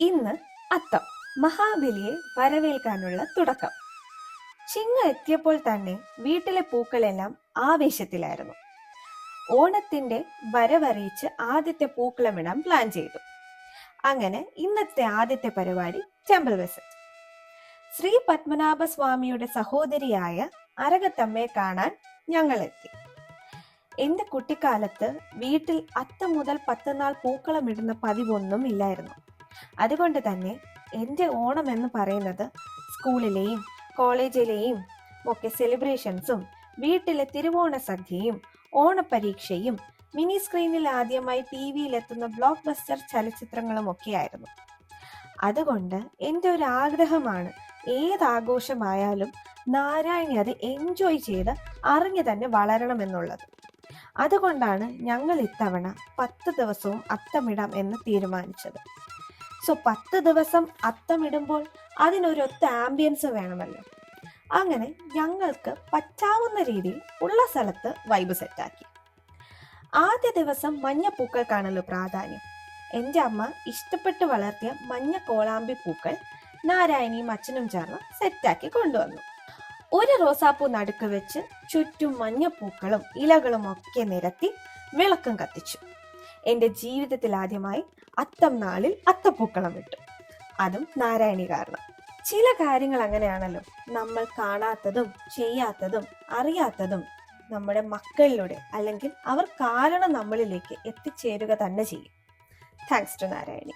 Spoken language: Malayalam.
ഇന്ന് അത്തം, മഹാബലിയെ വരവേൽക്കാനുള്ള തുടക്കം. ചിങ്ങ എത്തിയപ്പോൾ തന്നെ വീട്ടിലെ പൂക്കളെല്ലാം ആവേശത്തിലായിരുന്നു. ഓണത്തിന്റെ വരവറിയിച്ച് ആദ്യത്തെ പൂക്കളമിടാൻ പ്ലാൻ ചെയ്തു. അങ്ങനെ ഇന്നത്തെ ആദ്യത്തെ പരിപാടി ടെമ്പിൾ വിസിറ്റ്. ശ്രീ പത്മനാഭ സ്വാമിയുടെ സഹോദരിയായ അരകത്തമ്മയെ കാണാൻ ഞങ്ങൾ എത്തി. എന്റെ കുട്ടിക്കാലത്ത് വീട്ടിൽ അത്തം മുതൽ 10 നാൾ പൂക്കളമിടുന്ന പതിവൊന്നും ഇല്ലായിരുന്നു. അതുകൊണ്ട് തന്നെ എൻ്റെ ഓണം എന്ന് പറയുന്നത് സ്കൂളിലെയും കോളേജിലെയും ഒക്കെ സെലിബ്രേഷൻസും വീട്ടിലെ തിരുവോണ സദ്യയും ഓണപരീക്ഷയും മിനി സ്ക്രീനിൽ ആദ്യമായി TV-യിൽ എത്തുന്ന ബ്ലോക്ക് ബസ്റ്റർ ചലച്ചിത്രങ്ങളും ഒക്കെയായിരുന്നു. അതുകൊണ്ട് എൻ്റെ ഒരു ആഗ്രഹമാണ് ഏതാഘോഷമായാലും നാരായണി അത് എൻജോയ് ചെയ്ത് അറിഞ്ഞു തന്നെ വളരണമെന്നുള്ളത്. അതുകൊണ്ടാണ് ഞങ്ങൾ ഇത്തവണ 10 ദിവസവും അത്തമിടാം എന്ന് തീരുമാനിച്ചത്. 10 ദിവസം അത്തമിടുമ്പോൾ അതിനൊരൊത്ത ആംബിയൻസ് വേണമല്ലോ. അങ്ങനെ ഞങ്ങൾക്ക് പറ്റാവുന്ന രീതിയിൽ ഉള്ള സ്ഥലത്ത് വൈബ് സെറ്റാക്കി. ആദ്യ ദിവസം മഞ്ഞപ്പൂക്കൾക്കാണല്ലോ പ്രാധാന്യം. എൻ്റെ അമ്മ ഇഷ്ടപ്പെട്ട് വളർത്തിയ മഞ്ഞ കോളാമ്പി പൂക്കൾ നാരായണിയും അച്ഛനും ചേർന്ന് സെറ്റാക്കി കൊണ്ടുവന്നു. ഒരു റോസാപ്പൂ നടുക്ക് വെച്ച് ചുറ്റും മഞ്ഞപ്പൂക്കളും ഇലകളും ഒക്കെ നിരത്തി വിളക്കം കത്തിച്ചു. എൻ്റെ ജീവിതത്തിൽ ആദ്യമായി അത്തം നാളിൽ അത്തപ്പൂക്കളം ഇട്ടു. അതും നാരായണി കാരണം. ചില കാര്യങ്ങൾ അങ്ങനെയാണല്ലോ, നമ്മൾ കാണാത്തതും ചെയ്യാത്തതും അറിയാത്തതും നമ്മുടെ മക്കളിലൂടെ അല്ലെങ്കിൽ അവർ കാരണം നമ്മളിലേക്ക് എത്തിച്ചേരുക തന്നെ ചെയ്യും. Thanks to Narayani.